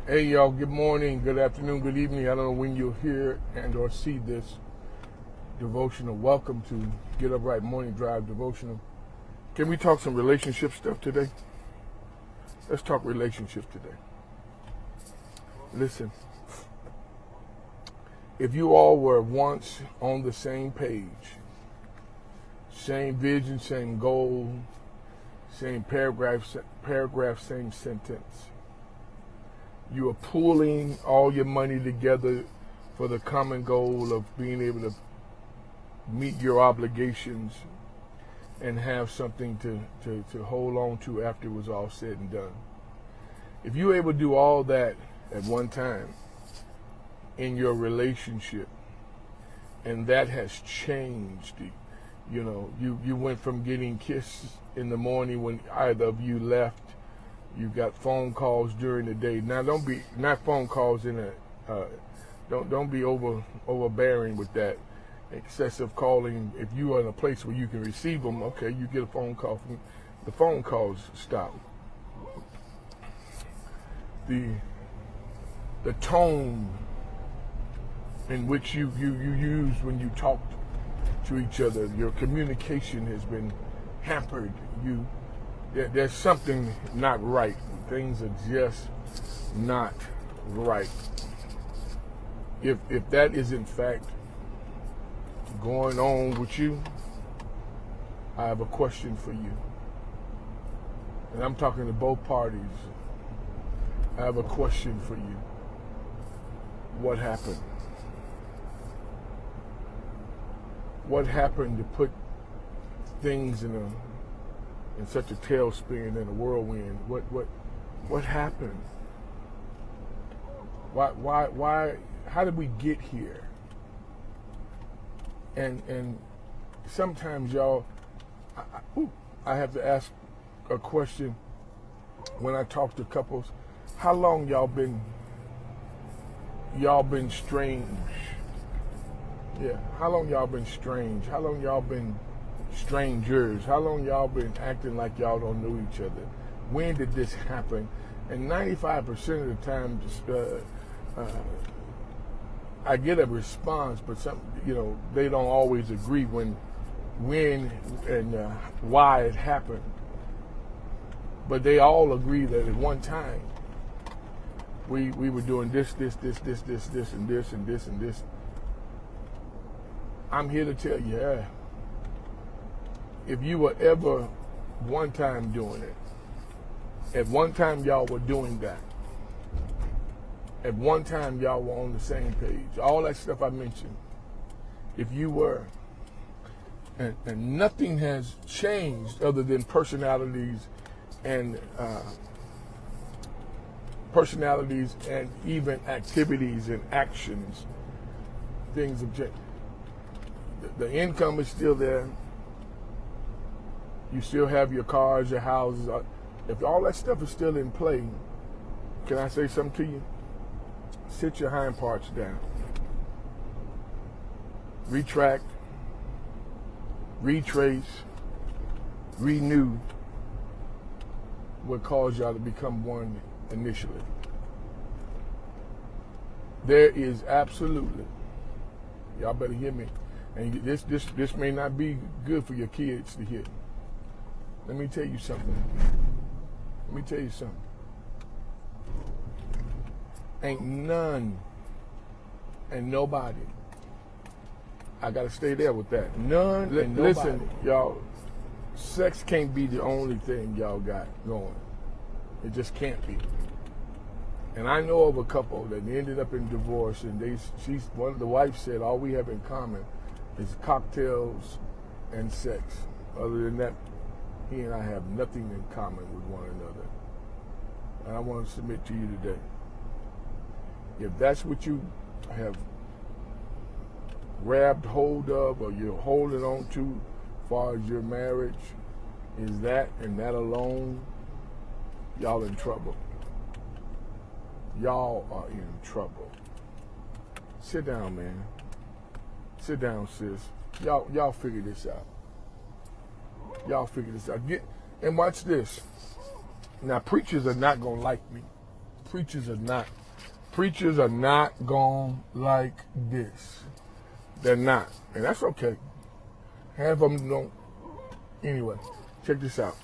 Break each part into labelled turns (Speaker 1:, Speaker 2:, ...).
Speaker 1: Hey y'all, good morning, good afternoon, good evening. I don't know when you'll hear and or see this devotional. Welcome to Get Up Right Morning Drive Devotional. Can we talk some relationship stuff today? Let's talk relationships today. Listen, if you all were once on the same page, same vision, same goal, same paragraph, same sentence, you are pooling all your money together for the common goal of being able to meet your obligations and have something to hold on to after it was all said and done. If you're able to do all that at one time in your relationship, and that has changed, you went from getting kissed in the morning when either of you left. You got phone calls during the day. Now, don't be not phone calls in a. Don't be overbearing with that. Excessive calling. If you are in a place where you can receive them, okay, you get a phone call from the phone calls stop. The tone in which you use when you talk to each other, your communication has been hampered. There's something not right. Things are just not right. If that is in fact going on with you, I have a question for you. And I'm talking to both parties. I have a question for you. What happened? What happened to put things in such a tailspin and a whirlwind? What happened? Why how did we get here? And sometimes y'all I have to ask a question when I talk to couples. How long y'all been strange? Yeah, how long y'all been strange? How long y'all been strangers? How long y'all been acting like y'all don't know each other? When did this happen? And 95% of the time, I get a response, but they don't always agree when and why it happened. But they all agree that at one time we were doing this, and this. I'm here to tell you, if you were ever one time doing it, at one time y'all were doing that, at one time y'all were on the same page, all that stuff I mentioned, if you were, and nothing has changed other than personalities and even activities and actions, things have changed. The income is still there. You still have your cars, your houses. If all that stuff is still in play, can I say something to you? Sit your hind parts down. Retract, retrace, renew what caused y'all to become one initially. There is absolutely, y'all better hear me, and this may not be good for your kids to hear. Let me tell you something. Ain't none and nobody. I gotta stay there with that. None and nobody. Listen, y'all, sex can't be the only thing y'all got going. It just can't be. And I know of a couple that ended up in divorce, and the wife said all we have in common is cocktails and sex. Other than that, he and I have nothing in common with one another. And I want to submit to you today, if that's what you have grabbed hold of or you're holding on to as far as your marriage, is that and that alone, y'all in trouble. Y'all are in trouble. Sit down, man. Sit down, sis. Y'all figure this out. Y'all figure this out. And watch this. Now, preachers are not going to like me. preachers are not. Preachers are not gone like this. They're not. And that's okay. Half of them don't. Anyway, check this out.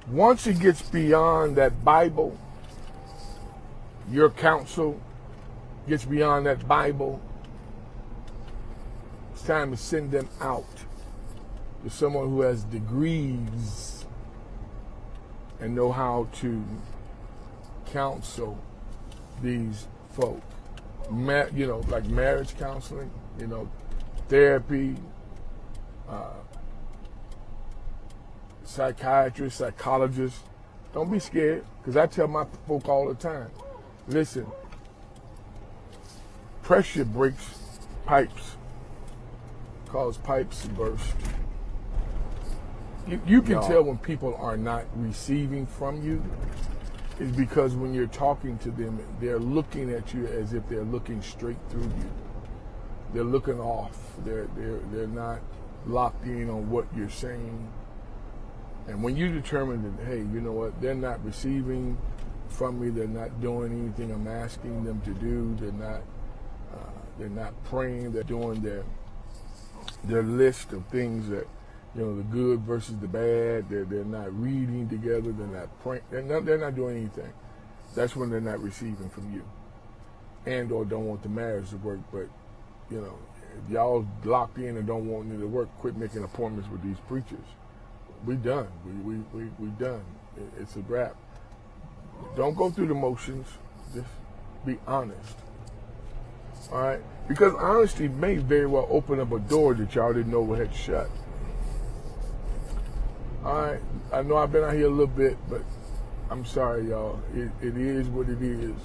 Speaker 1: Once it gets beyond that Bible, your counsel gets beyond that Bible, it's time to send them out to someone who has degrees and know how to counsel these folk. Like marriage counseling, therapy, psychiatrists, psychologists. Don't be scared, because I tell my folk all the time, listen, pressure breaks pipes, cause pipes to burst. You can tell when people are not receiving from you, is because when you're talking to them, they're looking at you as if they're looking straight through you. They're looking off. They're not locked in on what you're saying. And when you determine that, hey, you know what, they're not receiving from me, they're not doing anything I'm asking them to do, they're not praying, they're doing their list of things that, the good versus the bad, they're not reading together, they're not praying, they're not doing anything. That's when they're not receiving from you. And or don't want the marriage to work, but, if y'all locked in and don't want it to work, quit making appointments with these preachers. We done. We done. It's a wrap. Don't go through the motions. Just be honest. All right? Because honesty may very well open up a door that y'all didn't know had shut. All right? I know I've been out here a little bit, but I'm sorry, y'all. It is what it is.